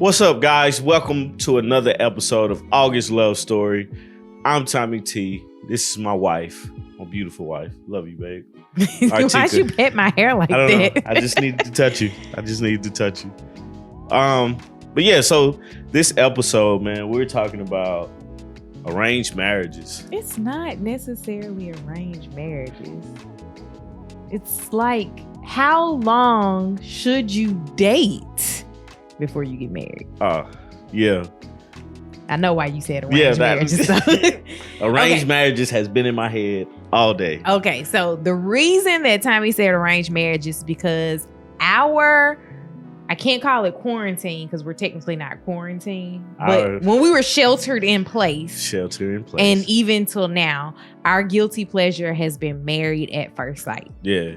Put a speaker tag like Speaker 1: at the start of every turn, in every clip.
Speaker 1: What's up, guys? Welcome to another episode of August Love Story. I'm Tommy T. This is my wife, my beautiful wife. Love you, babe.
Speaker 2: Why'd you pet my hair like
Speaker 1: I don't
Speaker 2: that?
Speaker 1: know. I just needed to touch you. But yeah, so this episode, man, we're talking about arranged marriages.
Speaker 2: It's not necessarily arranged marriages. It's like, how long should you date before you get married?
Speaker 1: Yeah.
Speaker 2: I know why you said arranged marriages.
Speaker 1: Arranged marriages has been in my head all day.
Speaker 2: Okay, so the reason that Tommy said arranged marriage is because I can't call it quarantine because we're technically not quarantined, but when we were sheltered in place, and even till now, our guilty pleasure has been Married at First Sight.
Speaker 1: Yeah.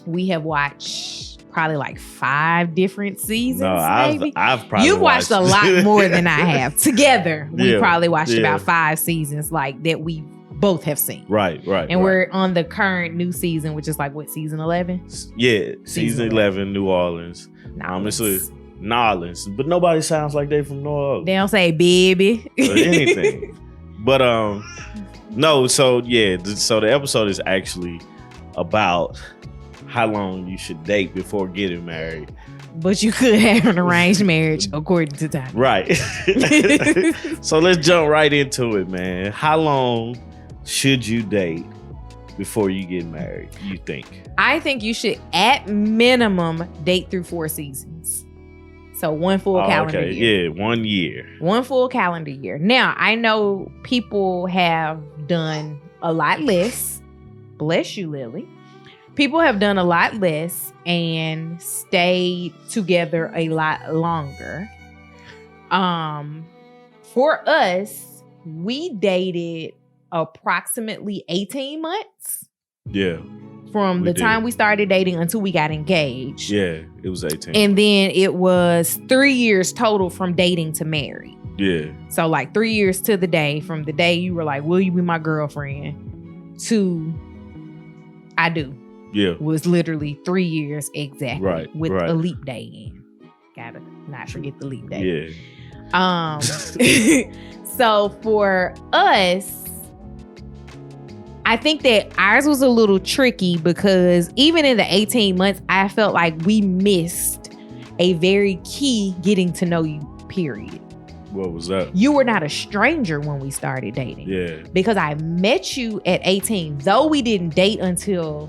Speaker 2: We have watched probably like 5 different seasons.
Speaker 1: No, I've probably
Speaker 2: You've watched a lot more than I have. Together, we probably watched about 5 seasons like that we both have seen.
Speaker 1: Right.
Speaker 2: And we're on the current new season, which is like what, season 11?
Speaker 1: Yeah, season 11, New Orleans. It's New Orleans, but nobody sounds like they from New Orleans.
Speaker 2: They don't say baby
Speaker 1: or anything. But no, so the episode is actually about how long you should date before getting married.
Speaker 2: But you could have an arranged marriage according to time.
Speaker 1: Right. So let's jump right into it, man. How long should you date before you get married, you think?
Speaker 2: I think you should, at minimum, date through 4 seasons. So 1 full calendar year.
Speaker 1: Yeah, 1 year.
Speaker 2: 1 full calendar year. Now, I know people have done a lot less. Bless you, Lily. People have done a lot less and stayed together a lot longer. For us, we dated approximately 18 months.
Speaker 1: Yeah.
Speaker 2: From the time we started dating until we got engaged.
Speaker 1: Yeah, it was 18.
Speaker 2: And then it was 3 years total from dating to married.
Speaker 1: Yeah.
Speaker 2: So like 3 years to the day, from the day you were like, will you be my girlfriend, to I do.
Speaker 1: Yeah.
Speaker 2: Was literally 3 years exactly.
Speaker 1: Right.
Speaker 2: With a leap day in. Gotta not forget the leap day.
Speaker 1: Yeah.
Speaker 2: So for us, I think that ours was a little tricky because even in the 18 months, I felt like we missed a very key getting to know you period.
Speaker 1: What was that?
Speaker 2: You were not a stranger when we started dating.
Speaker 1: Yeah.
Speaker 2: Because I met you at 18, though we didn't date until,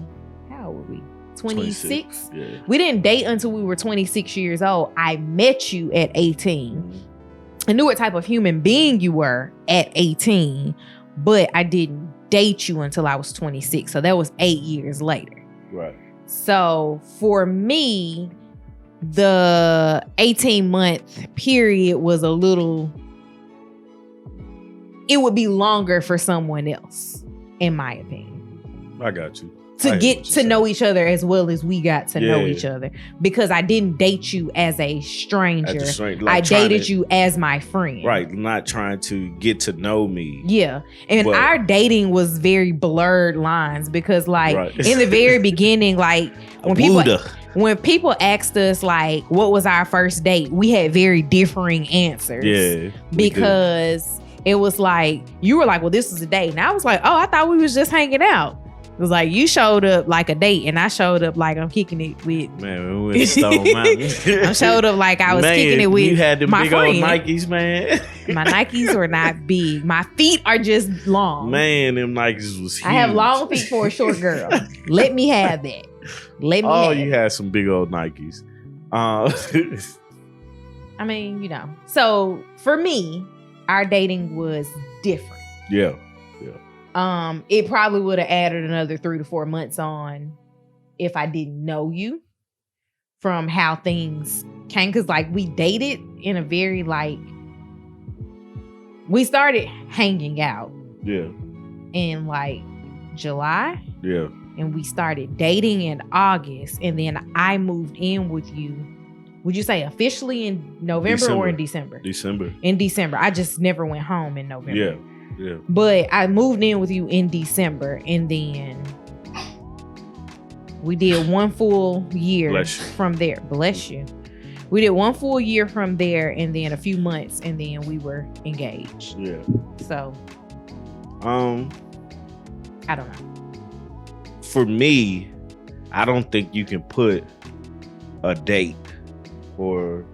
Speaker 2: how old were we? 26?
Speaker 1: Yeah.
Speaker 2: We didn't date until we were 26 years old. I met you at 18.
Speaker 1: Mm-hmm.
Speaker 2: I knew what type of human being you were at 18, but I didn't date you until I was 26. So that was 8 years later.
Speaker 1: Right.
Speaker 2: So for me, the 18-month period was it would be longer for someone else, in my opinion.
Speaker 1: I got you.
Speaker 2: To get to know each other as well as we got to know each other. Because I didn't date you as a stranger. I dated you as my friend.
Speaker 1: Right. Not trying to get to know me.
Speaker 2: Yeah. And our dating was very blurred lines because in the very beginning, when people asked us like, what was our first date? We had very differing answers.
Speaker 1: Yeah.
Speaker 2: Because it was like, you were like, well, this was a date. And I was like, oh, I thought we was just hanging out. It was like you showed up like a date, and I showed up like I'm kicking it with.
Speaker 1: Man, we went to Stone Mountain.
Speaker 2: I showed up like I was kicking it with. You had them big friend.
Speaker 1: Old Nikes, man.
Speaker 2: My Nikes were not big. My feet are just long.
Speaker 1: Man, them Nikes was huge.
Speaker 2: I have long feet for a short girl. Let me have that.
Speaker 1: You had some big old Nikes.
Speaker 2: I mean, So for me, our dating was different.
Speaker 1: Yeah.
Speaker 2: It probably would have added another 3 to 4 months on if I didn't know you from how things came. Cause we dated in a very we started hanging out.
Speaker 1: Yeah.
Speaker 2: In July.
Speaker 1: Yeah.
Speaker 2: And we started dating in August. And then I moved in with you. Would you say officially in November or in December?
Speaker 1: December.
Speaker 2: In December. I just never went home in November.
Speaker 1: Yeah. Yeah.
Speaker 2: But I moved in with you in December, and then we did 1 full year from there. Bless you. We did 1 full year from there, and then a few months, and then we were engaged.
Speaker 1: Yeah.
Speaker 2: So, I don't know.
Speaker 1: For me, I don't think you can put a date or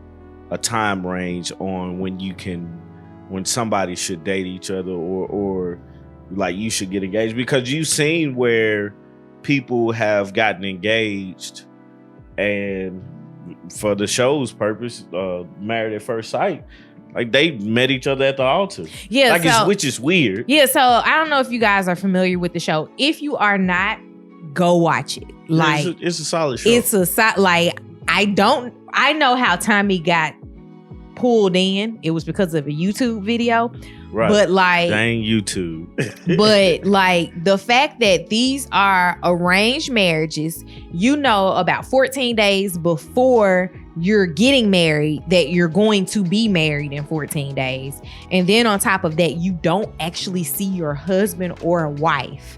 Speaker 1: a time range on when somebody should date each other or like you should get engaged, because you've seen where people have gotten engaged and for the show's purpose, married at first sight, like they met each other at the altar.
Speaker 2: Yeah,
Speaker 1: like which is weird.
Speaker 2: Yeah, so I don't know if you guys are familiar with the show. If you are not, go watch it. Like
Speaker 1: it's a solid show.
Speaker 2: It's like I know how Tommy got pulled in. It was because of a YouTube video.
Speaker 1: Right.
Speaker 2: But like
Speaker 1: dang YouTube.
Speaker 2: But like the fact that these are arranged marriages, about 14 days before you're getting married that you're going to be married in 14 days. And then on top of that, you don't actually see your husband or wife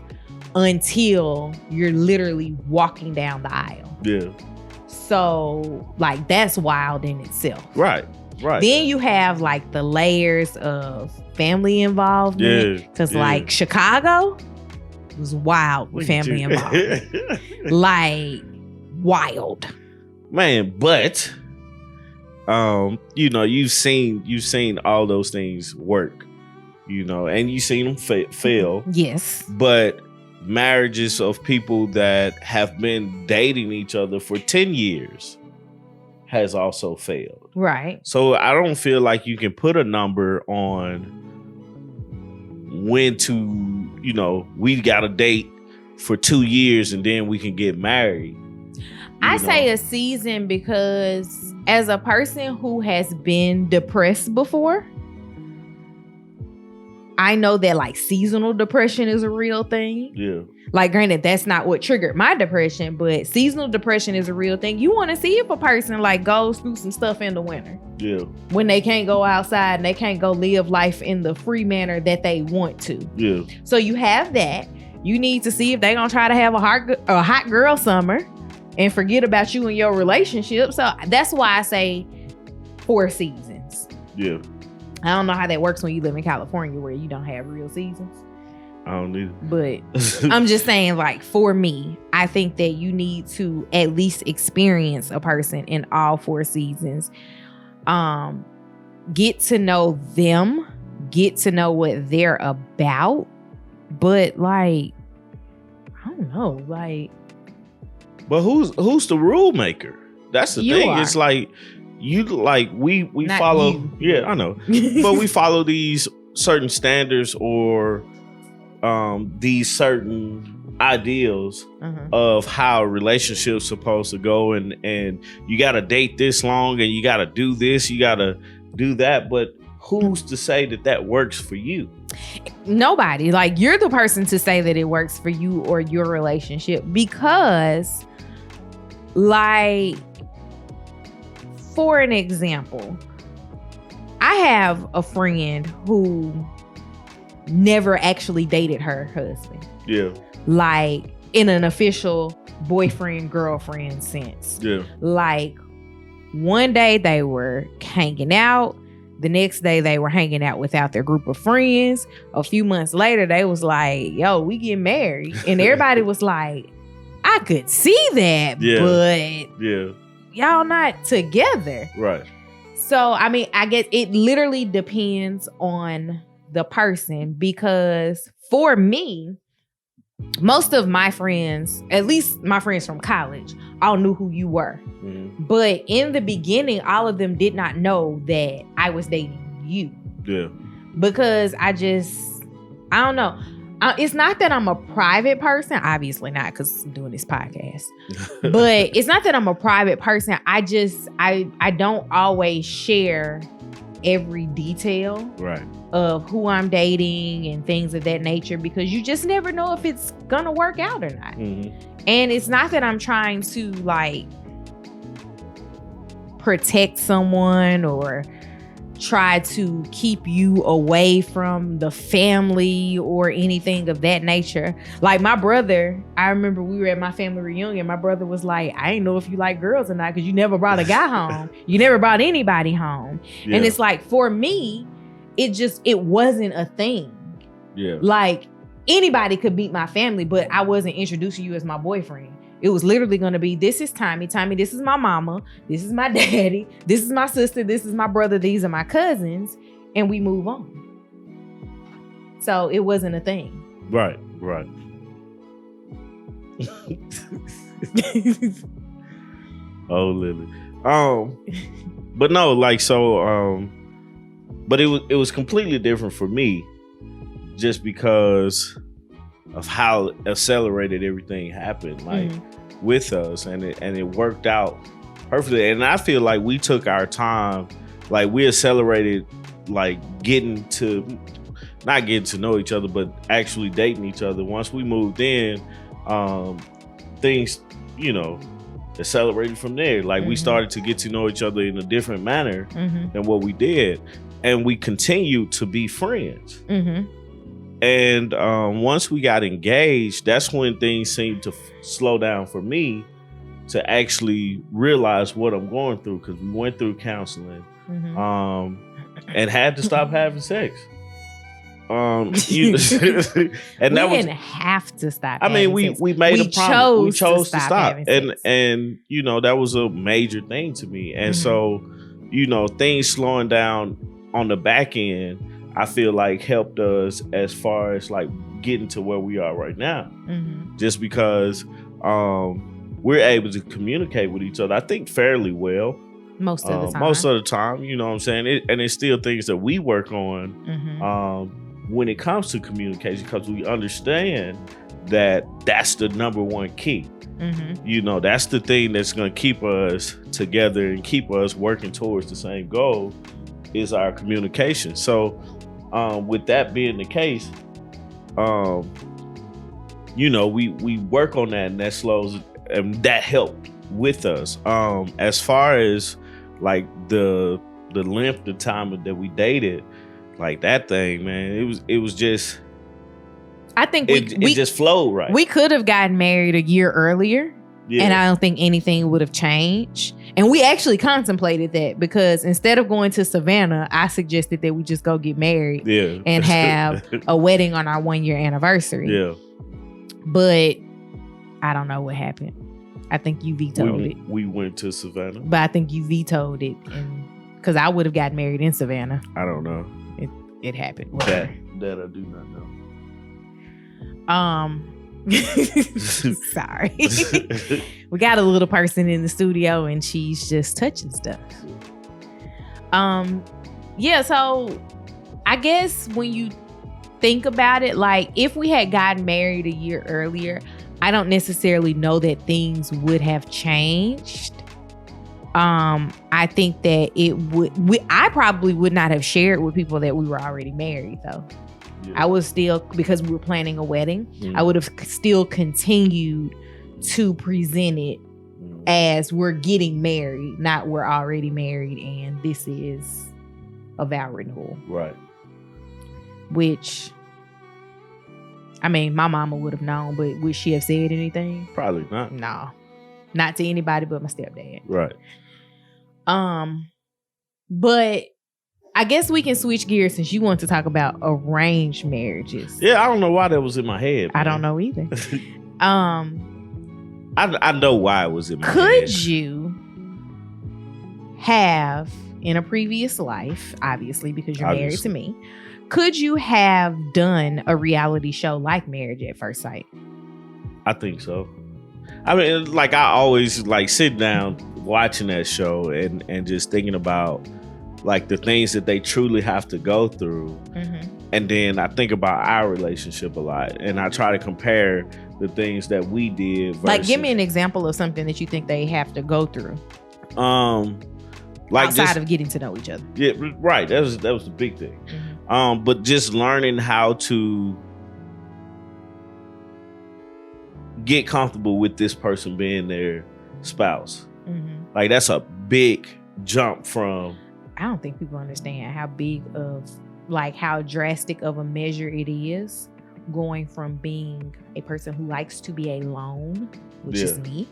Speaker 2: until you're literally walking down the aisle.
Speaker 1: Yeah.
Speaker 2: So like that's wild in itself.
Speaker 1: Right.
Speaker 2: Then you have like the layers of family involvement. Because like Chicago was wild with family involvement. Like wild.
Speaker 1: Man, but you've seen all those things work, and you've seen them fail.
Speaker 2: Yes.
Speaker 1: But marriages of people that have been dating each other for 10 years has also failed.
Speaker 2: Right.
Speaker 1: So I don't feel like you can put a number on when to, we got a date for 2 years and then we can get married.
Speaker 2: I say a season because as a person who has been depressed before, I know that like seasonal depression is a real thing.
Speaker 1: Yeah.
Speaker 2: Like granted, that's not what triggered my depression, but seasonal depression is a real thing. You want to see if a person like goes through some stuff in the winter. Yeah. When they can't go outside and they can't go live life in the free manner that they want to. Yeah. So you have that. You need to see if they're going to try to have a hot girl summer and forget about you and your relationship. So that's why I say 4 seasons. Yeah. I don't know how that works when you live in California where you don't have real seasons.
Speaker 1: I don't either.
Speaker 2: But I'm just saying, like, for me, I think that you need to at least experience a person in all 4 seasons. Get to know them. Get to know what they're about. But, like, I don't know. Like,
Speaker 1: but who's the rule maker? That's the thing. It's like, we not follow. You. Yeah, I know. But we follow these certain standards or these certain ideals of how a relationship's supposed to go, and you got to date this long, and you got to do this, you got to do that. But who's to say that works for you?
Speaker 2: Nobody. Like, you're the person to say that it works for you or your relationship, because, like, for an example, I have a friend who never actually dated her husband. Yeah. Like, in an official boyfriend-girlfriend sense. Yeah. Like, one day they were hanging out. The next day they were hanging out without their group of friends. A few months later, they was like, yo, we get married. And everybody was like, I could see that, but y'all not together.
Speaker 1: Right.
Speaker 2: So, I mean, I guess it literally depends on the person, because for me, most of my friends, at least my friends from college, all knew who you were. Mm-hmm. But in the beginning, all of them did not know that I was dating you. Yeah. Because I don't know. It's not that I'm a private person. Obviously not, because I'm doing this podcast. But it's not that I'm a private person. I don't always share every detail of who I'm dating and things of that nature, because you just never know if it's gonna work out or not. Mm-hmm. And it's not that I'm trying to like protect someone or try to keep you away from the family or anything of that nature. Like my brother, I remember we were at my family reunion. My brother was like, I ain't know if you like girls or not because you never brought a guy home. You never brought anybody home. Yeah. And it's like, for me, it wasn't a thing.
Speaker 1: Yeah.
Speaker 2: Like anybody could meet my family, but I wasn't introducing you as my boyfriend. It was literally going to be, this is Tommy. Tommy, this is my mama. This is my daddy. This is my sister. This is my brother. These are my cousins. And we move on. So it wasn't a thing.
Speaker 1: Right. Oh, Lily. But no, like, so, but it was completely different for me just because of how accelerated everything happened, like with us, and it worked out perfectly. And I feel like we took our time, like we accelerated, like not getting to know each other, but actually dating each other. Once we moved in, things, accelerated from there. Like we started to get to know each other in a different manner than what we did, and we continued to be friends. And once we got engaged, that's when things seemed to slow down for me to actually realize what I'm going through, because we went through counseling and had to stop having sex. And
Speaker 2: we didn't have to stop.
Speaker 1: I mean, we made a promise. We chose to stop. And that was a major thing to me. And so, things slowing down on the back end, I feel like helped us as far as like getting to where we are right now. Just because we're able to communicate with each other, I think, fairly well.
Speaker 2: Most of the time.
Speaker 1: Most of the time, you know what I'm saying? And it's still things that we work on when it comes to communication, because we understand that that's the number one key. That's the thing that's going to keep us together and keep us working towards the same goal, is our communication. So with that being the case, we work on that, and that slows, and that helped with us. As far as like the length of time that we dated, like that thing, man, it was just,
Speaker 2: I think
Speaker 1: we just flowed right.
Speaker 2: We could have gotten married a year earlier. Yeah. And I don't think anything would have changed. And we actually contemplated that, because instead of going to Savannah, I suggested that we just go get married and have a wedding on our 1-year anniversary.
Speaker 1: Yeah.
Speaker 2: But I don't know what happened. I think you vetoed it.
Speaker 1: We went to Savannah.
Speaker 2: But I think you vetoed it, because I would have gotten married in Savannah.
Speaker 1: I don't know.
Speaker 2: It happened.
Speaker 1: That I do not know.
Speaker 2: Sorry. We got a little person in the studio and she's just touching stuff. So I guess when you think about it, like if we had gotten married a year earlier, I don't necessarily know that things would have changed. I think that I probably would not have shared with people that we were already married, though. Yeah. I was still, because we were planning a wedding, I would have still continued to present it as we're getting married, not we're already married and this is a vow renewal.
Speaker 1: Right.
Speaker 2: Which, I mean, my mama would have known, but would she have said anything?
Speaker 1: Probably not.
Speaker 2: No. Not to anybody but my stepdad.
Speaker 1: Right.
Speaker 2: But I guess we can switch gears, since you want to talk about arranged marriages.
Speaker 1: Yeah, I don't know why that was in my head. Man.
Speaker 2: I don't know either.
Speaker 1: I know why it was in my head.
Speaker 2: Could you have, in a previous life, obviously because you're married to me, could you have done a reality show like Marriage at First Sight?
Speaker 1: I think so. I mean, like I always like sit down watching that show and just thinking about like the things that they truly have to go through. And then I think about our relationship a lot, and I try to compare the things that we did versus,
Speaker 2: like, give me an example of something that you think they have to go through.
Speaker 1: Like
Speaker 2: outside of getting to know each other.
Speaker 1: Yeah, right. That was the big thing. But just learning how to get comfortable with this person being their spouse. Like that's a big jump from
Speaker 2: I don't think people understand how big of, like, how drastic of a measure it is going from being a person who likes to be alone, which is me,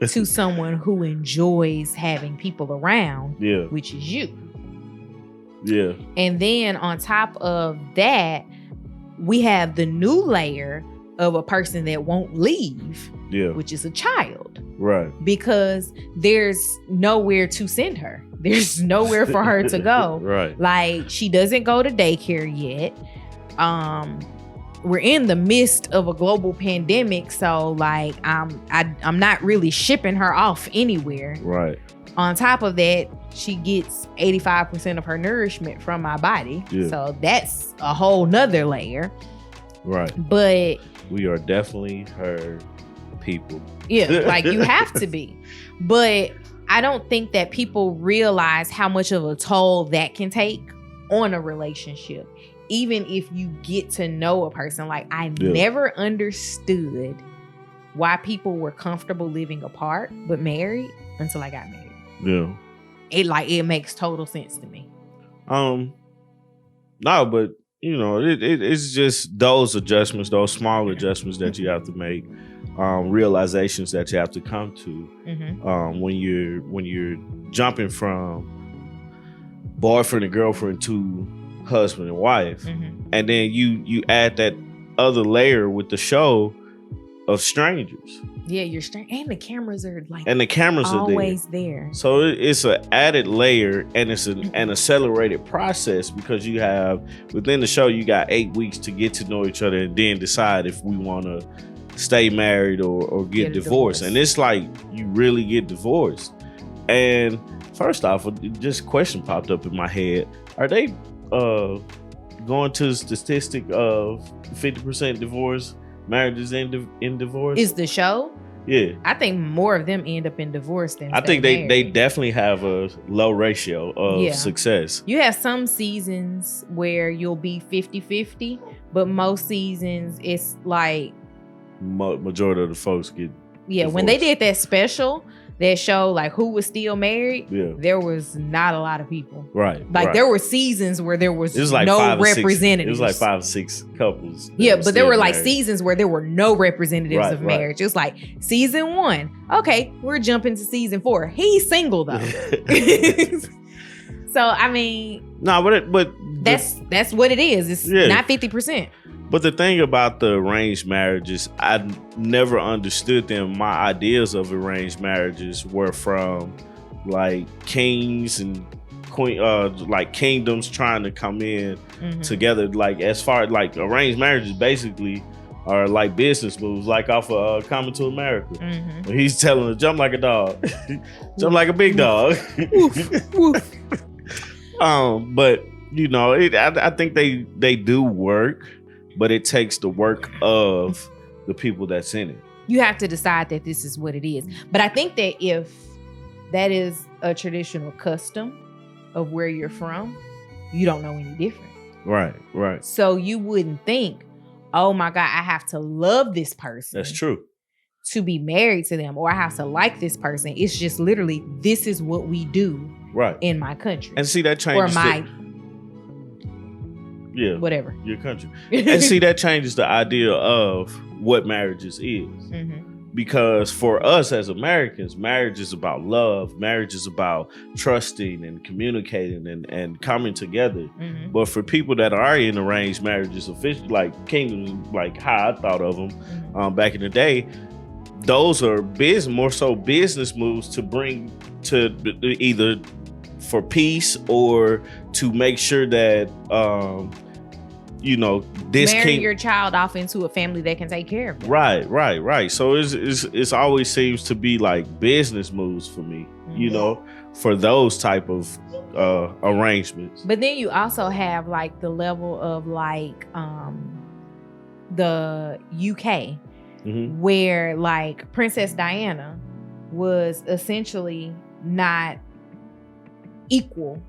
Speaker 2: to someone who enjoys having people around, which is you.
Speaker 1: Yeah.
Speaker 2: And then on top of that, we have the new layer of a person that won't leave, which is a child.
Speaker 1: Right. Because
Speaker 2: there's nowhere to send her. There's nowhere for her to go.
Speaker 1: Right.
Speaker 2: Like, she doesn't go to daycare yet. We're in the midst of a global pandemic, so like I'm not really shipping her off anywhere.
Speaker 1: Right.
Speaker 2: On top of that, she gets 85% of her nourishment from my body. Yeah. So that's a whole nother layer.
Speaker 1: Right.
Speaker 2: But
Speaker 1: we are definitely her people.
Speaker 2: Yeah, like you have to be. But I don't think that people realize how much of a toll that can take on a relationship. Even if you get to know a person. Like, I never understood why people were comfortable living apart but married until I got married.
Speaker 1: Yeah.
Speaker 2: It makes total sense to me.
Speaker 1: No, but you know, it's just those adjustments, those small adjustments that you have to make, realizations that you have to come to when you're jumping from boyfriend and girlfriend to husband and wife, and then you add that other layer with the show of strangers.
Speaker 2: Yeah, you're strange, and the cameras are
Speaker 1: always
Speaker 2: there.
Speaker 1: So it's an added layer, and it's an accelerated process because you have within the show you got 8 weeks to get to know each other and then decide if we want to stay married or get divorced. And it's like you really get divorced. And first off, just a question popped up in my head: are they going to the statistic of 50% divorce marriages in divorce?
Speaker 2: Is the show?
Speaker 1: Yeah.
Speaker 2: I think more of them end up in divorce than
Speaker 1: I think they definitely have a low ratio of success.
Speaker 2: You have some seasons where you'll be 50-50, but most seasons it's like
Speaker 1: majority of the folks get divorced.
Speaker 2: When they did that show, like Who Was Still Married, there was not a lot of people.
Speaker 1: Right.
Speaker 2: There were seasons where there was
Speaker 1: like
Speaker 2: no representatives.
Speaker 1: It was like 5 or 6 couples.
Speaker 2: Yeah, but there were like seasons where there were no representatives of marriage. It was like season 1. Okay, we're jumping to season 4. He's single though. So I mean,
Speaker 1: no, but
Speaker 2: that's what it is. It's not 50%.
Speaker 1: But the thing about the arranged marriages, I never understood them. My ideas of arranged marriages were from like kings and queen, like kingdoms trying to come in together. Like as far as like arranged marriages, basically are like business moves, like off of Coming to America. He's telling her jump like a dog, jump like a big dog. But you know, I think they do work. But it takes the work of the people that's in it.
Speaker 2: You have to decide that this is what it is. But I think that if that is a traditional custom of where you're from, you don't know any different.
Speaker 1: Right.
Speaker 2: So you wouldn't think, oh my God, I have to love this person.
Speaker 1: That's true.
Speaker 2: To be married to them, or I have to like this person. It's just literally, this is what we do in my country.
Speaker 1: And see, that changes.
Speaker 2: Whatever.
Speaker 1: Your country. And see, that changes the idea of what marriages is. Because for us as Americans, marriage is about love. Marriage is about trusting and communicating and coming together. But for people that are in arranged marriages, officially like kingdoms, like how I thought of them back in the day, those are more so business moves to bring to either for peace or to make sure that
Speaker 2: marry your child off into a family that can take care of them.
Speaker 1: Right. So it's always seems to be like business moves for me, you know, for those type of arrangements.
Speaker 2: But then you also have like the level of like the UK, where like Princess Diana was essentially not equal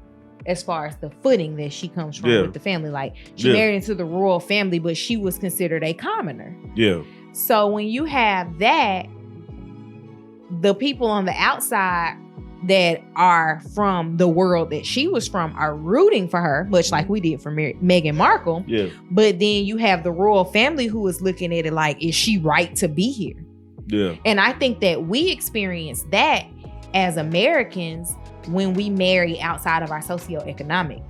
Speaker 2: as far as the footing that she comes from with the family. Like she married into the royal family, but she was considered a commoner.
Speaker 1: Yeah.
Speaker 2: So when you have that, the people on the outside that are from the world that she was from are rooting for her, much like we did for Meghan Markle.
Speaker 1: Yeah.
Speaker 2: But then you have the royal family who is looking at it like, is she right to be here?
Speaker 1: Yeah.
Speaker 2: And I think that we experience that as Americans when we marry outside of our socioeconomic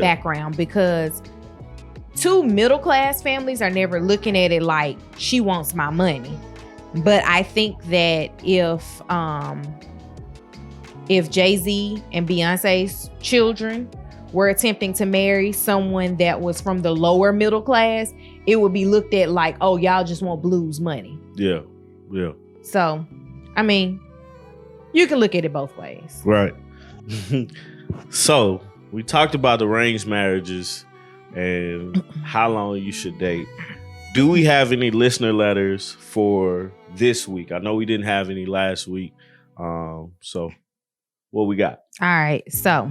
Speaker 2: background, because two middle-class families are never looking at it like she wants my money. But I think that if Jay-Z and Beyonce's children were attempting to marry someone that was from the lower middle class, it would be looked at like, oh, y'all just want blues money.
Speaker 1: Yeah. Yeah.
Speaker 2: So, I mean, you can look at it both ways.
Speaker 1: Right. So, we talked about arranged marriages and how long you should date. Do we have any listener letters for this week? I know we didn't have any last week. So what we got?
Speaker 2: All right. So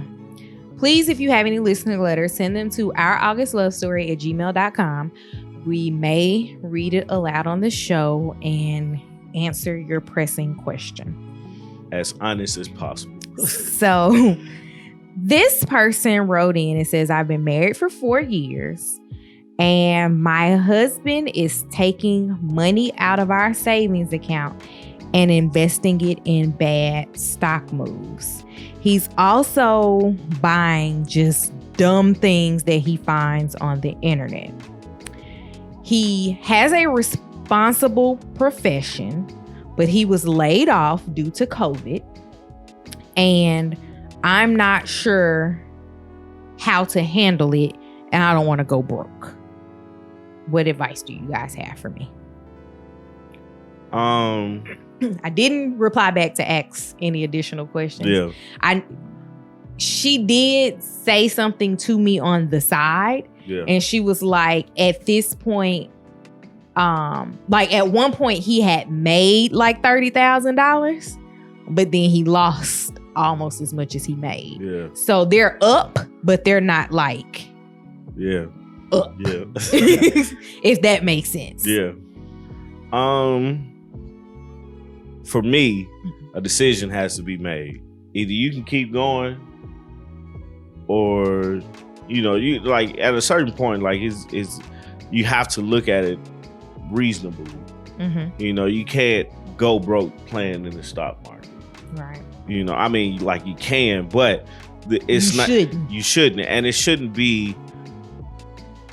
Speaker 2: please, if you have any listener letters, send them to ouraugustlovestory@gmail.com. We may read it aloud on the show and answer your pressing question.
Speaker 1: As honest as possible.
Speaker 2: So this person wrote in and says, I've been married for 4 years and my husband is taking money out of our savings account and investing it in bad stock moves. He's also buying just dumb things that he finds on the internet. He has a responsible profession, but he was laid off due to COVID. And I'm not sure how to handle it, and I don't want to go broke. What advice do you guys have for me? I didn't reply back to ask any additional questions.
Speaker 1: Yeah.
Speaker 2: She did say something to me on the side.
Speaker 1: Yeah.
Speaker 2: And she was like, at this point, like at one point he had made like $30,000, but then he lost almost as much as he made.
Speaker 1: Yeah.
Speaker 2: So they're up, but they're not like up.
Speaker 1: Yeah.
Speaker 2: If that makes sense.
Speaker 1: Yeah. For me, a decision has to be made. Either you can keep going, or you like at a certain point, like is you have to look at it reasonably.
Speaker 2: Mm-hmm.
Speaker 1: You can't go broke playing in the stock market.
Speaker 2: Right.
Speaker 1: I mean, like you can, but you shouldn't, and it shouldn't be.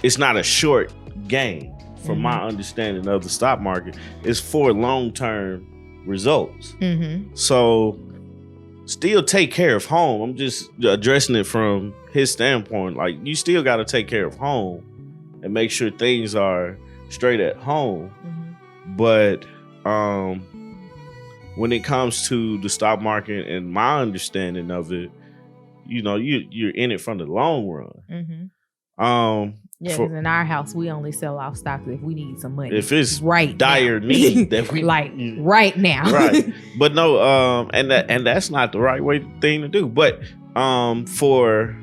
Speaker 1: It's not a short game, from my understanding of the stock market. It's for long-term results.
Speaker 2: Mm-hmm.
Speaker 1: So still take care of home. I'm just addressing it from his standpoint. Like, you still got to take care of home and make sure things are straight at home.
Speaker 2: Mm-hmm.
Speaker 1: But when it comes to the stock market and my understanding of it, you're in it from the long run.
Speaker 2: Mm-hmm. Yeah, because in our house, we only sell off stocks if we need some money.
Speaker 1: If it's
Speaker 2: right
Speaker 1: dire
Speaker 2: now.
Speaker 1: need that we
Speaker 2: like right now.
Speaker 1: Right. But no, and that's not the right thing to do. But for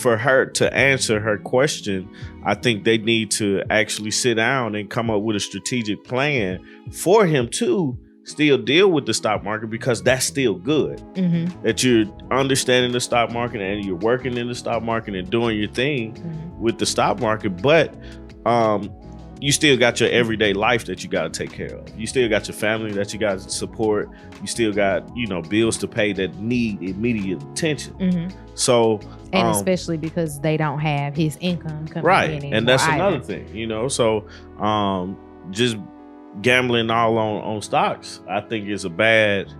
Speaker 1: her to answer her question, I think they need to actually sit down and come up with a strategic plan for him to still deal with the stock market, because that's still good.
Speaker 2: Mm-hmm.
Speaker 1: That you're understanding the stock market and you're working in the stock market and doing your thing with the stock market, but you still got your everyday life that you got to take care of. You still got your family that you got to support. You still got bills to pay that need immediate attention.
Speaker 2: Mm-hmm.
Speaker 1: So
Speaker 2: and especially because they don't have his income coming
Speaker 1: right,
Speaker 2: in
Speaker 1: and that's
Speaker 2: either.
Speaker 1: another thing. So just gambling all on stocks, I think is a bad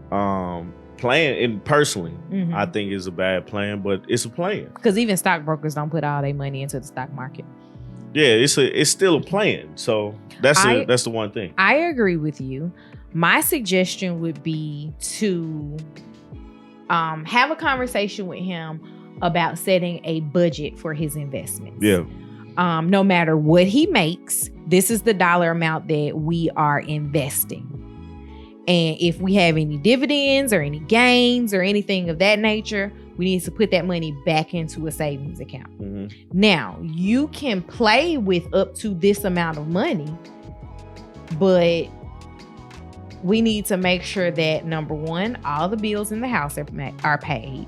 Speaker 1: plan. And personally, I think it's a bad plan, but it's a plan.
Speaker 2: Because even stockbrokers don't put all their money into the stock market.
Speaker 1: Yeah, it's still a plan. So that's the one thing.
Speaker 2: I agree with you. My suggestion would be to have a conversation with him about setting a budget for his investments.
Speaker 1: Yeah.
Speaker 2: No matter what he makes, this is the dollar amount that we are investing. And if we have any dividends or any gains or anything of that nature, we need to put that money back into a savings account.
Speaker 1: Mm-hmm.
Speaker 2: Now, you can play with up to this amount of money, but we need to make sure that, number one, all the bills in the house are paid.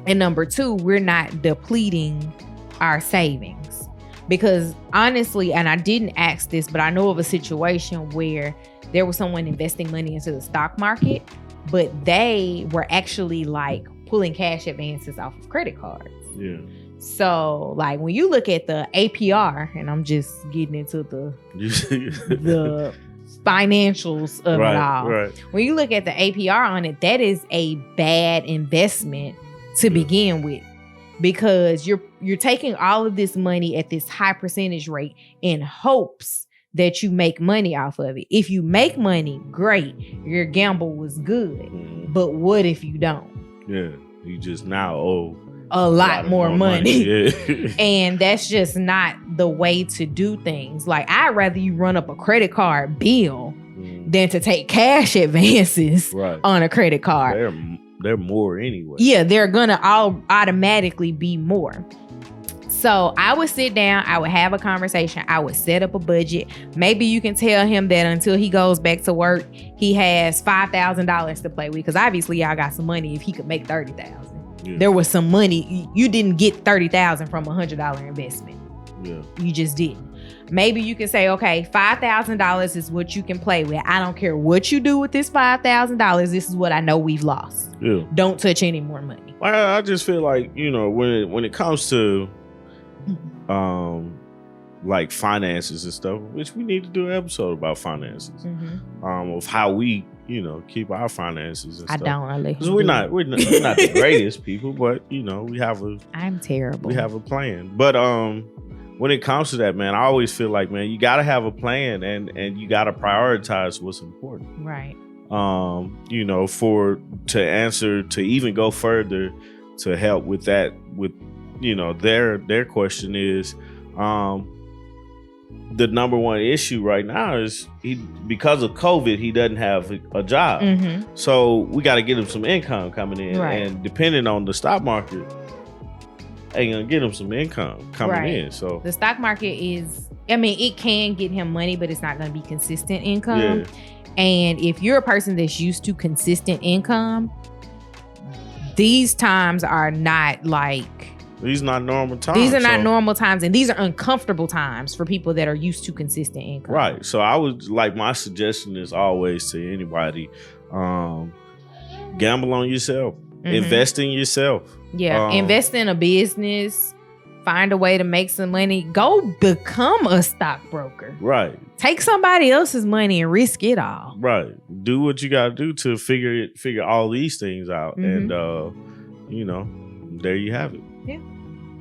Speaker 2: And number two, we're not depleting our savings. Because honestly, and I didn't ask this, but I know of a situation where there was someone investing money into the stock market, but they were actually like pulling cash advances off of credit cards.
Speaker 1: Yeah.
Speaker 2: So like when you look at the APR, and I'm just getting into the financials of it all. Right. When you look at the APR on it, that is a bad investment to begin with, because you're taking all of this money at this high percentage rate in hopes that you make money off of it. If you make money, great. Your gamble was good. Mm-hmm. But what if you don't?
Speaker 1: Yeah. You just now owe
Speaker 2: a lot more money.
Speaker 1: Yeah.
Speaker 2: And that's just not the way to do things. Like, I'd rather you run up a credit card bill than to take cash advances on a credit card.
Speaker 1: They're more anyway.
Speaker 2: Yeah, they're gonna all automatically be more. So I would sit down, I would have a conversation, I would set up a budget. Maybe you can tell him that until he goes back to work, he has $5,000 to play with. Because obviously y'all got some money if he could make $30,000. Yeah. There was some money. You didn't get $30,000 from $100 investment.
Speaker 1: Yeah.
Speaker 2: You just didn't. Maybe you can say, okay, $5,000 is what you can play with. I don't care what you do with this $5,000. This is what I know we've lost.
Speaker 1: Yeah.
Speaker 2: Don't touch any more money.
Speaker 1: I just feel like, when it comes to like finances and stuff, which we need to do an episode about finances, of how we, keep our finances and stuff. Because we're not the greatest people, but we have
Speaker 2: I'm terrible.
Speaker 1: We have a plan. But when it comes to that, man, I always feel like, man, you gotta have a plan and you gotta prioritize what's important.
Speaker 2: Right.
Speaker 1: To even go further to help with that, with their question is, the number one issue right now is because of COVID, he doesn't have a job. Mm-hmm. So we got to get him some income coming in. Right. And depending on the stock market, ain't gonna get him some income coming in. So
Speaker 2: the stock market it can get him money, but it's not going to be consistent income. Yeah. And if you're a person that's used to consistent income, these times are not like...
Speaker 1: These are not normal times.
Speaker 2: These are not normal times, and these are uncomfortable times for people that are used to consistent income.
Speaker 1: Right. So I would my suggestion is always to anybody, gamble on yourself. Mm-hmm. Invest in yourself.
Speaker 2: Yeah. Invest in a business. Find a way to make some money. Go become a stockbroker.
Speaker 1: Right.
Speaker 2: Take somebody else's money and risk it all.
Speaker 1: Right. Do what you got to do to figure all these things out. Mm-hmm. And, there you have it.
Speaker 2: Yeah.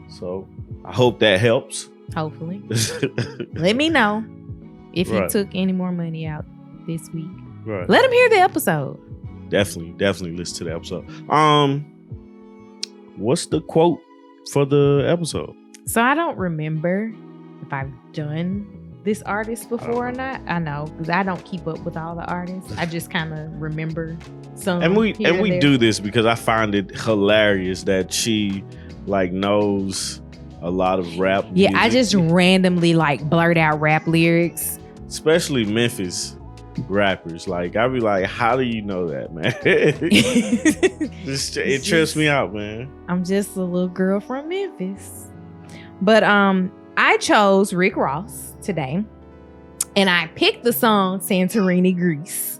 Speaker 1: So I hope that helps.
Speaker 2: Hopefully. Let me know if you took any more money out this week.
Speaker 1: Right.
Speaker 2: Let them hear the episode.
Speaker 1: Definitely listen to the episode. What's the quote for the episode?
Speaker 2: So I don't remember if I've done this artist before or not. I know, because I don't keep up with all the artists. I just kind of remember some. And we
Speaker 1: do this because I find it hilarious that she knows a lot of rap music.
Speaker 2: I just randomly blurt out rap lyrics.
Speaker 1: Especially Memphis rappers. I'd be like, how do you know that, man? It trips me out, man.
Speaker 2: I'm just a little girl from Memphis. But I chose Rick Ross today. And I picked the song Santorini, Greece,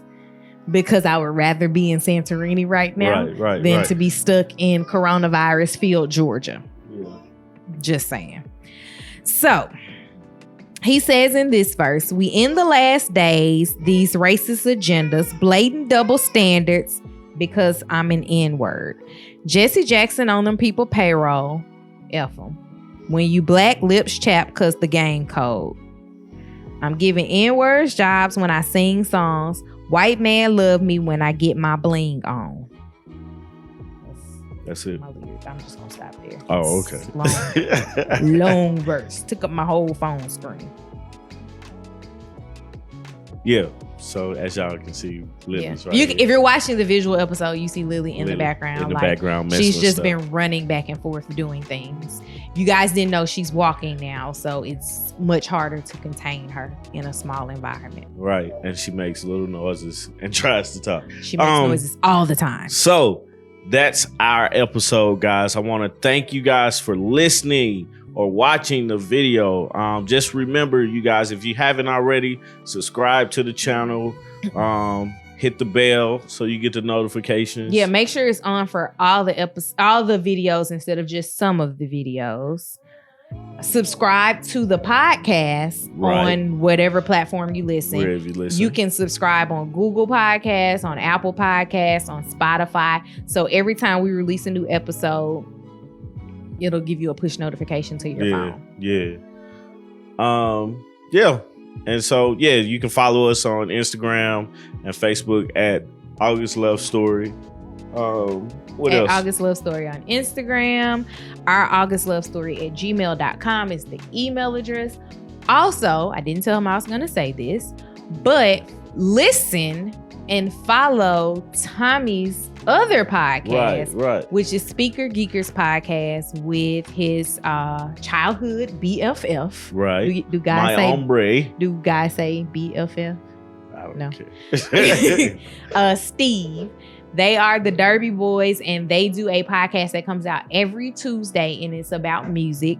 Speaker 2: because I would rather be in Santorini right now than to be stuck in coronavirus-filled Georgia. Yeah. Just saying. So, he says in this verse, we in the last days, these racist agendas, blatant double standards, because I'm an N-word. Jesse Jackson on them people payroll, F them. When you black, lips chap, cause the gang code. I'm giving N-words jobs when I sing songs. White man love me when I get my bling on.
Speaker 1: That's it.
Speaker 2: I'm just gonna stop there.
Speaker 1: Oh, okay.
Speaker 2: Long verse. Took up my whole phone screen.
Speaker 1: Yeah. So as y'all can see, Lily's right
Speaker 2: if you're watching the visual episode, you see Lily in the background.
Speaker 1: In the background,
Speaker 2: she's just
Speaker 1: stuff.
Speaker 2: been running back and forth doing things. You guys didn't know she's walking now, so it's much harder to contain her in a small environment.
Speaker 1: Right, and she makes little noises and tries to talk.
Speaker 2: She makes noises all the time.
Speaker 1: So that's our episode, guys. I want to thank you guys for listening or watching the video. Just remember, you guys, if you haven't already, subscribe to the channel, hit the bell so you get the notifications.
Speaker 2: Yeah, make sure it's on for all the videos instead of just some of the videos. Subscribe to the podcast on whatever platform you listen.
Speaker 1: Wherever you listen.
Speaker 2: You can subscribe on Google Podcasts, on Apple Podcasts, on Spotify. So every time we release a new episode, it'll give you a push notification to your phone.
Speaker 1: Yeah. And so, you can follow us on Instagram and Facebook at August Love Story. What else?
Speaker 2: August Love Story on Instagram. Our augustlovestory@gmail.com is the email address. Also, I didn't tell him I was going to say this, but listen and follow Tommy's other podcast, which is Speaker Geekers Podcast with his childhood BFF.
Speaker 1: Right.
Speaker 2: Do guys
Speaker 1: My hombre.
Speaker 2: Do guys say BFF?
Speaker 1: I don't care.
Speaker 2: Steve. They are the Derby Boys, and they do a podcast that comes out every Tuesday, and it's about music.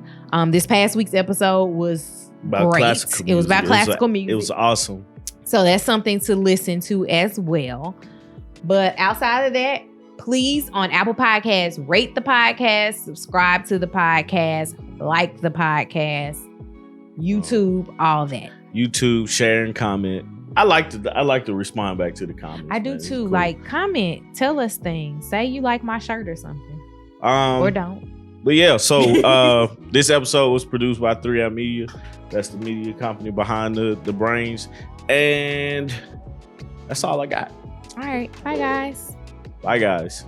Speaker 2: This past week's episode was great. It was about classical music.
Speaker 1: It was awesome.
Speaker 2: So that's something to listen to as well. But outside of that, please, on Apple Podcasts, rate the podcast, subscribe to the podcast, like the podcast, YouTube, all that.
Speaker 1: YouTube, share and comment. I like to respond back to the comments.
Speaker 2: I do too. Cool. Like, comment, tell us things. Say you like my shirt or something. Or don't.
Speaker 1: But yeah, so this episode was produced by 3M Media. That's the media company behind the brains. And that's all I got.
Speaker 2: All right. Bye, guys.
Speaker 1: Bye, guys.